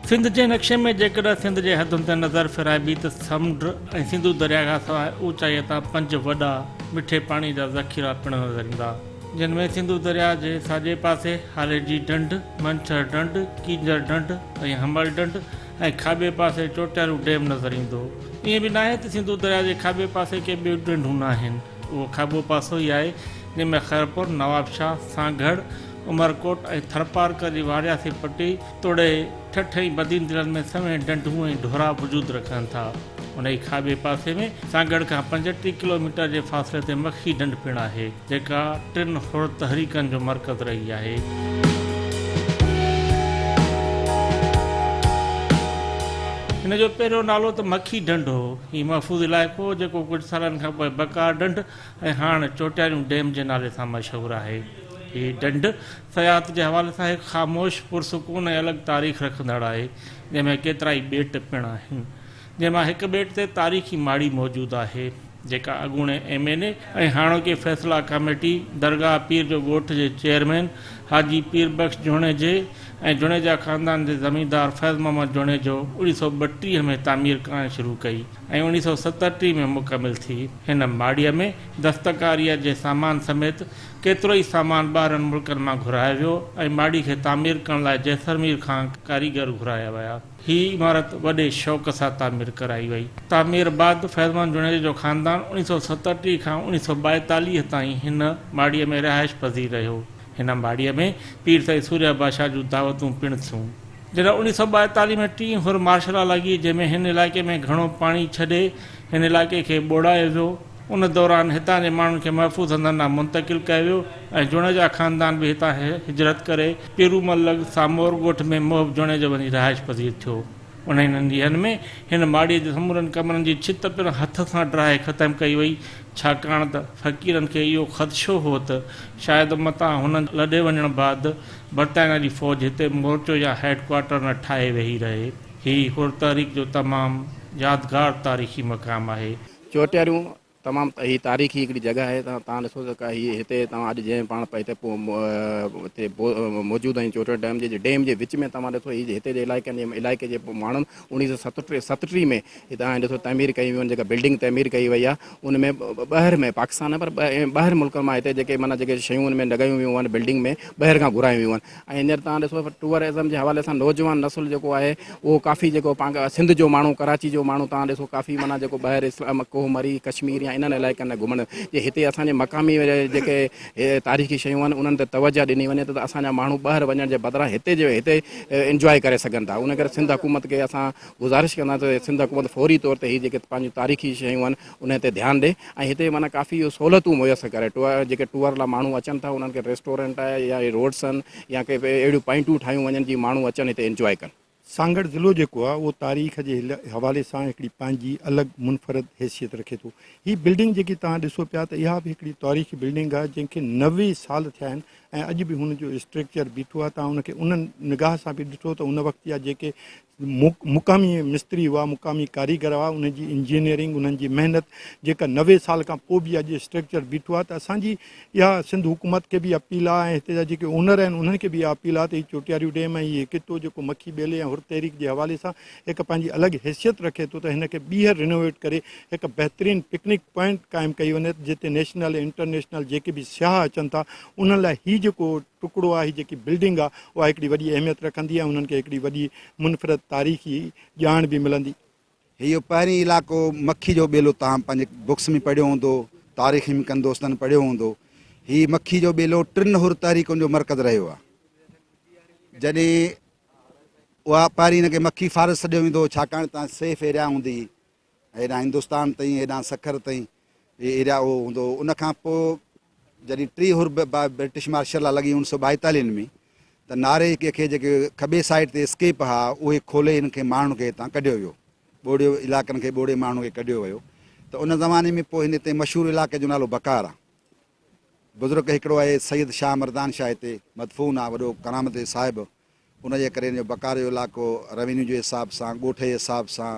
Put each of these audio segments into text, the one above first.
सिंध के नक्शे में जेकॾहिं सिंध के हदुनि ते नज़र फिराइबी त समुंड ऐं सिंधु दरिया खां सवाइ ऊचाईअ तां 5 वॾा मिठे पाणी जा ज़ख़ीरा पिणु नज़र ईंदा, जिन में सिंधु दरिया जे साॼे पासे हालेजी ढंढ, मंछर ढंढ, कींजर ढंढ ऐं हमल ढंढ ऐं खाॿे पासे चोटियारू डैम नज़र ईंदो। ईअं बि न आहे त सिंधु दरिया जे खाॿे पासे के ॿियूं ढंढूं न आहिनि। उहो खाॿो पासो ई आहे जंहिंमें खैरपुर, नवाबशाह, सांगढ़, उमरकोट ऐं थरपारकर जी वारियासी पट्टी तोड़े ठठ ऐं बदीन दिलनि में सवे ढंढूं ऐं ढोरा वजूद रखनि था। उन ई खाॿे पासे में सांगढ़ खां 35 किलोमीटर जे फ़ासिले ते मखी ढंढ पिणु आहे, जेका 3 हुर तहरीकनि जो मर्कज़ रही आहे। हिन जो पहिरियों नालो त मखी ढंढ हो। हीउ महफ़ूज़ इलाइक़ो जेको कुझु सालनि खां पोइ बकार ढंढ ऐं हाणे चोटियारियूं डैम जे नाले सां मशहूरु आहे। हीउ ढंढ सयाहत जे हवाले सां हिकु ख़ामोश, पुरसुकून ऐं अलॻि तारीख़ रखंदड़ आहे, जंहिंमें केतिरा ई ॿेट पिणु आहिनि, जंहिंमां हिकु ॿेट ते तारीख़ी माड़ी मौजूदु आहे, जेका अॻूणे MNA ऐं हाणोकी फ़ैसिला कमेटी दरगाह पीर जो ॻोठ जे चेयरमैन हाजी पीर बख़्श जोड़े ऐं जुणेजा ख़ानदान जे ज़मींदार फैज़ मोहम्मद जोड़े जो 1932 में तामीर करणु शुरू कई ऐं 1937 में मुकमिल थी। हिन माड़ीअ में दस्तकारीअ जे सामान समेत केतिरो ई सामान ॿाहिरनि मुल्कनि मां घुरायो वियो ऐं माड़ी खे तामीर करण लाइ जैसलमेर खां कारीगर घुराया विया। हीअ इमारत वॾे शौक़ सां तामीर कराई वई। तामीर बाद फैज़मान जुड़े जो ख़ानदान 1937 खां 1942 ताईं हिन माड़ीअ में रहाइश पज़ीर रहियो। हिन माड़ीअ में पीर सईद सूर्या बादशाह जूं दावतूं पिणु थियूं। जॾहिं 1942 में 3 हुर मार्शल लॻी, जंहिंमें हिन इलाइक़े में घणो पाणी छॾे हिन इलाइक़े खे ॿोड़ायो वियो। उन दौरान हितां जे माण्हुनि खे महफ़ूज़ हंधनि ॾांहुं मुंतक़िल कयो वियो ऐं जुणेजा ख़ानदान बि हितां हिजरत करे पेरूमल सामोर ॻोठ में मोहब जुणे जो वञी रहाइश पज़ीर थियो। उन्हनि ॾींहंनि में हिन माड़ीअ जे समूरनि कमरनि जी छित पिणु हथ सां ड्राहे ख़तमु कई वई, छाकाणि त फ़क़ीरनि खे इहो ख़दशो हो त शायदि मतां हुननि लॾे वञण बाद बरतानिया जी फ़ौज हिते मोर्चो या हेडक्वार्टर न ठाहे वेही रहे। हीउ हुर तहरीक जो तमामु यादगार तारीख़ी मक़ाम आहे। चोटियारियूं तमामु ही तारीख़ी हिकिड़ी जॻह आहे। तव्हां ॾिसो त हीअ हिते तव्हां अॼु जंहिं पाण हिते हिते मौजूदु आहिनि चोटियार डैम जे विच में तव्हां ॾिसो हिते जे इलाइक़े जे माण्हुनि 1937 में तव्हां ॾिसो तामीर कई वई, जेका बिल्डिंग तामीर कई वई आहे, उन में ॿाहिरि में पाकिस्तान पर ॿाहिरि मुल्क मां हिते जेके माना जेके शयूं उन में लॻायूं वियूं आहिनि बिल्डिंग में ॿाहिरि खां घुरायूं वियूं आहिनि। ऐं हींअर तव्हां ॾिसो टूरिज़म जे हवाले सां नौजवान नसुल जेको आहे उहो काफ़ी जेको सिंध जो माण्हू, कराची जो माण्हू तव्हां ॾिसो काफ़ी माना जेको ॿाहिरि इस्लाम कोहमरी कश्मीर या इन्हनि इलाइक़नि में घुमण जे हिते असांजे मक़ामी जेके तारीख़ी शयूं आहिनि उन्हनि ते तवजह ॾिनी वञे त असांजा माण्हू ॿाहिरि वञण जे बदिरां हिते इंजॉय करे सघनि था। उन करे सिंध हुकूमत खे असां गुज़ारिश कंदा त सिंध हुकूमत फौरी तौर ते हीअ जेके पंहिंजूं तारीख़ी शयूं आहिनि उन ते ध्यानु ॾे ऐं हिते माना काफ़ी इहो सहूलियतूं मुयसरु करे। जेके टूर लाइ माण्हू अचनि था उन्हनि खे रेस्टोरेंट आहे या रोड्स आहिनि या के अहिड़ियूं पॉइंटूं ठाहियूं वञनि जीअं माण्हू अचनि हिते इंजॉय कनि। सांगड़ ज़िलो जेको आहे उहो तारीख़ जे हवाले सां हिकिड़ी पंहिंजी अलॻि मुनफ़रद हैसियत रखे थो। हीअ बिल्डिंग जेकी तव्हां ॾिसो पिया त इहा बि हिकिड़ी तारीख़ी बिल्डिंग आहे जंहिंखे 90 साल थिया आहिनि ऐं अॼु बि हुनजो स्ट्रक्चर बीठो आहे। तव्हां हुनखे उन निगाह सां बि ॾिठो त उन वक़्त जा जेके मुक़ामी मिस्त्री हुआ, मुक़ामी कारीगर हुआ, उनजी इंजीनियरिंग, उन्हनि जी महिनत जेका 90 साल खां पोइ बि अॼु स्ट्रक्चर बीठो आहे। त असांजी इहा सिंध हुकूमत खे बि अपील आहे ऐं हिते जा जेके ओनर आहिनि उन्हनि खे बि इहा अपील आहे त हीअ चोटियारियूं डैम ऐं हीअ कितो जेको मखी ॿेले ऐं हुर तहरीक जे हवाले सां हिकु पंहिंजी अलॻि हैसियत रखे थो त हिनखे ॿीहर रिनोवेट करे हिकु बहितरीनु पिकनिक पॉइंट क़ाइमु कई वञे जिते नेशनल इंटरनेशनल जेके बि सियाह अचनि था उन्हनि लाइ हीअ जेको टुकड़ो आहे, हीअ जेकी बिल्डिंग आहे उहा हिकिड़ी वॾी अहमियत रखंदी आहे। उन्हनि खे हिकिड़ी वॾी मुनफ़रद तारीख़ी ॼाण बि मिलंदी। इहो पहिरीं इलाइक़ो मखी जो ॿेलो तव्हां पंहिंजे बुक्स में पढ़ियो हूंदो, तारीख़ में कंदो दोस्तनि पढ़ियो हूंदो। हीउ मखी जो ॿेलो 3 हुर तहरीकुनि जो मर्कज़ रहियो आहे। जॾहिं उहा पहिरीं हिनखे मखी फ़ारस सॾियो वेंदो, छाकाणि तव्हां सेफ एरिया हूंदी हेॾां हिंदुस्तान ताईं, हेॾां सखर ताईं एरिया उहो हूंदो। उनखां पोइ जॾहिं 3 हुर ब्रिटिश मार्शल लॻी 1942 में त नारे खे जेके खॿे साइड ते स्केप हुआ उहे खोले हिन खे माण्हुनि खे हितां कढियो वियो, ॿोड़ियो इलाइक़नि खे ॿोड़े माण्हुनि खे कढियो वियो। त उन ज़माने में पोइ हिन हिते मशहूरु इलाइक़े जो नालो बकार आहे। बुज़ुर्ग हिकिड़ो आहे सैयद शाह मर्दान शाह हिते मदफून आहे, वॾो करामत साहिबु। उनजे करे हिन जो बकार जो इलाइक़ो रेवेन्यू जे हिसाब सां, ॻोठ जे हिसाब सां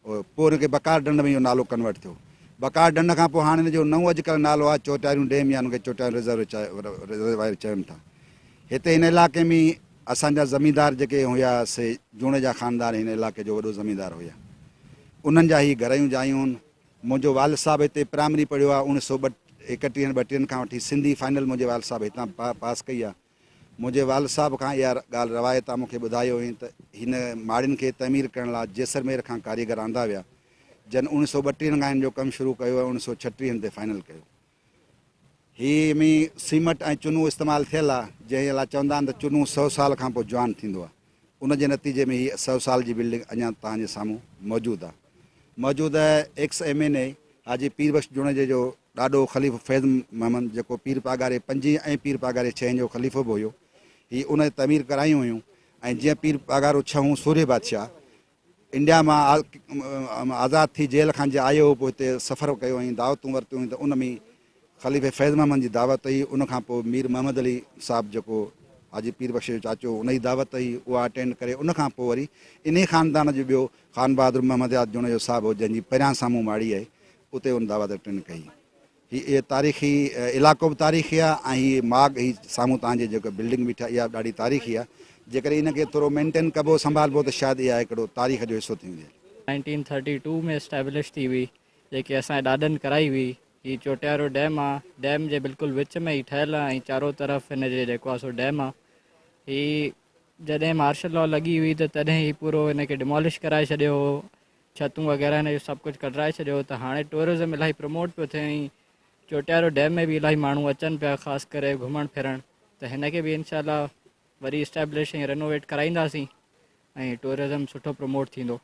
पोइ हुनखे बकार ढंढ में इहो नालो कन्वर्ट थियो। बकार ढंढ खां पोइ हाणे हिनजो नओं अॼुकल्ह नालो आहे चोटियारियूं डैम या हुनखे चोटियारियूं रिज़र्वायर चवनि था। हिते हिन इलाइक़े में असांजा ज़मींदार जेके हुया से जूणे जा ख़ानदार हिन इलाइक़े जो वॾो ज़मींदार हुया, उन्हनि जा ही घर जूं जायूं आहिनि। मुंहिंजो वाल साहिबु हिते प्राइमरी पढ़ियो आहे 1931-32 खां वठी सिंधी फाइनल मुंहिंजे वाल साहिबु हितां पास कई आहे। मुंहिंजे वाल साहिब खां इहा ॻाल्हि रवायत आहे, मूंखे ॿुधायो हुई त हिन माड़ियुनि खे तमीर करण लाइ जैसलमेर खां कारीगर आंदा विया, जन 1932 खां हिन जो कमु शुरू कयो ऐं 1936 ते फाइनल कयो। हीअ में सीमेंट ऐं चुनो इस्तेमालु थियल आहे, जंहिं लाइ चवंदा आहिनि त चुनो 100 साल खां पोइ जवान थींदो आहे। उनजे नतीजे में हीअ 100 साल जी बिल्डिंग अञा तव्हांजे साम्हूं मौजूदु आहे। मौजूदु एक्स MNA हाजी पीर बख्श जुणे जो ॾाढो ख़लीफ़ो फैज़ महमद, जेको पीर पागारे 5 ऐं पीर पागारे 6 जो ख़लीफ़ो बि हुयो, हीअ उन तमीर करायूं हुयूं। ऐं जीअं पीर पागारो 6 सूर्य बादशाह इंडिया मां आज़ादु थी जेल खां जीअं आयो हो, पोइ हिते सफ़र कयो हुई, दावतूं वरितियूं हुयूं, त उन में ख़लीफ़े फैज़ महमद जी दावत हुई। उनखां पोइ मीर मोहम्मद अली साहिबु जेको हाजी पीर बख्श जो चाचो, उन जी दावत हुई, उहा अटेंड करे उनखां पोइ वरी इन ख़ानदान जो ॿियो ख़ान बहादुर मोहम्मद याद जुणे जो साहिबु हो, जंहिंजी पहिरियां साम्हूं माड़ी आहे, उते उन दावत अटेंड कई। इहे तारीख़ी इलाइक़ो बि तारीख़ी आहे ऐं हीअ माग ही साम्हूं तव्हांजे जेको बिल्डिंग बीठा इहा ॾाढी तारीख़ी आहे। जेकर इनखे थोरो मेंटेन कबो संभालबो त शायदि इहा हिकिड़ो तारीख़ जो हिसो थी वञे। 1932 में इस्टेब्लिश थी हुई, जेके असांजे ॾाॾनि कराई हुई। हीअ चोटियारो डैम आहे, डैम जे बिल्कुलु विच में ई ठहियलु आहे ऐं चारो तरफ़ हिन जे जेको आहे सो डैम आहे। हीअ जॾहिं मार्शल लॉ लॻी हुई त तॾहिं ही पूरो हिनखे डिमोलिश कराए छॾियो हो, छतूं वग़ैरह हिन जो सभु कुझु कढाए छॾियो। त हाणे टूरिज़म इलाही प्रमोट पियो थिए ऐं चोटियारो डैम में बि इलाही माण्हू अचनि पिया, ख़ासि करे घुमणु फिरणु। त हिनखे बि इनशाला वरी इस्टेब्लिश ऐं रेनोवेट कराईंदासीं ऐं टूरिज़म सुठो प्रमोट थींदो।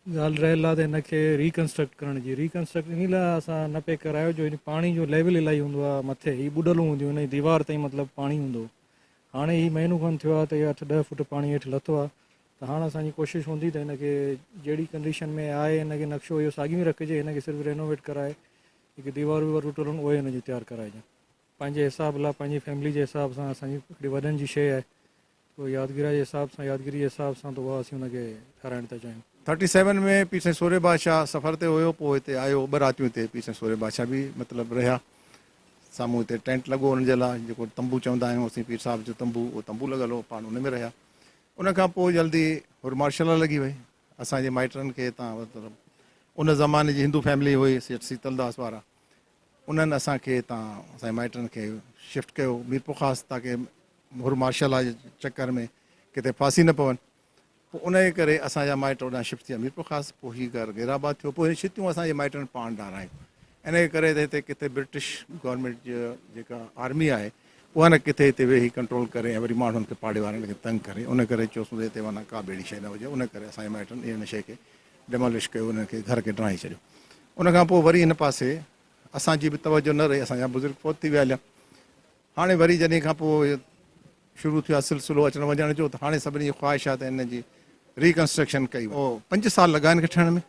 ॻाल्हि रहियल आहे त हिनखे रिकंस्ट्रक्ट करण जी, रिकंस्ट्रक्ट इन लाइ असां न पे करायो जो हिन पाणी जो लेवल इलाही हूंदो आहे मथे, हीअ ॿुॾलूं हूंदियूं, हिन जी दीवार ताईं मतिलबु पाणी हूंदो। हाणे हीअ महीनो खनि थियो आहे त इहा 8-10 फुट पाणी हेठि लथो आहे। त हाणे असांजी कोशिशि हूंदी त हिनखे जहिड़ी कंडीशन में आहे हिनखे नक्शो इहो साॻी में रखिजे, हिनखे सिर्फ़ु रेनोवेट कराए हिकु दीवारूं वीवारूं टुटल उहे हिन जी तयारु कराइजनि। पंहिंजे हिसाब लाइ, पंहिंजी फैमिली जे हिसाब सां असांजी हिकिड़ी वॾनि जी शइ आहे, उहो यादगिरी जे हिसाब सां त उहा असीं हुनखे ठाराइण था चाहियूं। 37 में पीर साईं सूर्य बादशाह सफ़र ते हुयो, पोइ हिते आयो, 2 रातियूं हिते पीर साईं सूर्य बादशाह बि मतिलबु रहिया। साम्हूं हिते टेंट लॻो हुनजे लाइ, जेको तंबू चवंदा आहियूं असीं पीर साहिब जो तंबू, उहो तंबू लॻल हो, पाण उन में रहिया। उनखां पोइ जल्दी हुर मार्शल लॻी वई। असांजे माइटनि खे हितां मतिलबु उन ज़माने जी हिंदू फैमिली हुई सेठ शीतलदास वारा, उन्हनि असांखे हितां असांजे माइटनि खे शिफ्ट कयो मीरपुर ख़ासि, ताकी हुर मार्शल जे चकर में किथे फासी न पवनि। पोइ उन जे करे असांजा माइट होॾां शिफ्ट थिया मीरपुर ख़ासि, पोइ हीअ घर गैराबाद थियो। पोइ शितियूं असांजे माइटनि पाण ठारायूं। इन जे करे त हिते किथे ब्रिटिश गवर्नमेंट जो जेका आर्मी आहे उहा न किथे हिते वेही कंट्रोल करे ऐं वरी माण्हुनि खे पाड़े वारनि खे तंग करे, उन करे चयोसीं हिते माना का बेड़ी शइ न हुजे। उन करे असांजे माइटनि हिन शइ खे डिमोलिश कयो, उनखे घर खे ड्राए छॾियो। उनखां पोइ वरी हिन पासे असांजी बि तवजो न रही, असांजा बुज़ुर्ग फोत थी विया हलिया। हाणे वरी जॾहिं खां पोइ शुरू थियो आहे सिलसिलो अचण वञण जो, त हाणे सभिनी जी ख़्वाहिश आहे त हिन जी रिकंस्ट्रक्शन कई। पोइ 5 साल लॻा हिनखे ठहण में।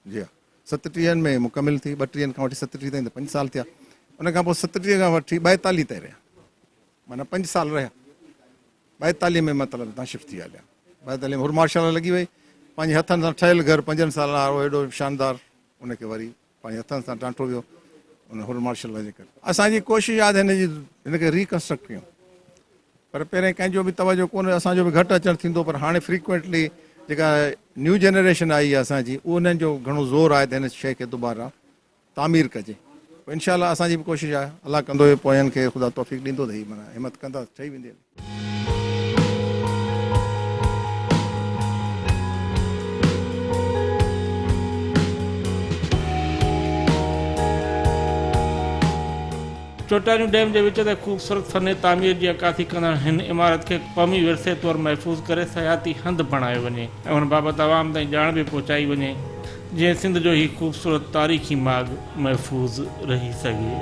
जी हा, 37 में मुकमिल थी, 32 खां वठी 37 ताईं त 5 साल थिया। उनखां पोइ 37 खां वठी 42 ताईं रहिया, माना 5 साल रहिया। 42 में मतिलबु तव्हां शिफ्ट थी हलिया। 42 में हुर मार्शल लॻी वई, पंहिंजे हथनि सां ठहियलु घर 5 साल वारो हेॾो शानदार, उनखे वरी पंहिंजे हथनि सां टांटो वियो उन हुर मार्शल जे करे। असांजी कोशिशि आहे त हिनखे रिकंस्ट्रक्ट कयूं, पर पहिरें कंहिंजो बि तवजो कोन्हे, असांजो बि घटि अचणु थींदो। पर हाणे फ्रीक्वेंटली जेका न्यू जनरेशन आई आहे असांजी, उन्हनि जो घणो ज़ोर आहे त हिन शइ खे दुबारा तामीर कजे। इंशाल्लाह असांजी बि कोशिशि आहे, अलाह कंदो पोयनि खे ख़ुदा तौफ़ीक़ ॾींदो त हीअ माना हिमत कंदा ठही वेंदी। चोटारियूं डैम जे विच ते ख़ूबसूरत फ़न तामीर जी अकासी कंदड़ हिन इमारत खे क़ौमी विरसे तौरु महफ़ूज़ करे हयाती हंधि बणायो वञे ऐं उन बाबति आवाम ताईं ॼाण बि पहुचाई वञे, जीअं सिंध जो हीउ ख़ूबसूरत तारीख़ी माॻ महफ़ूज़ रही सघे।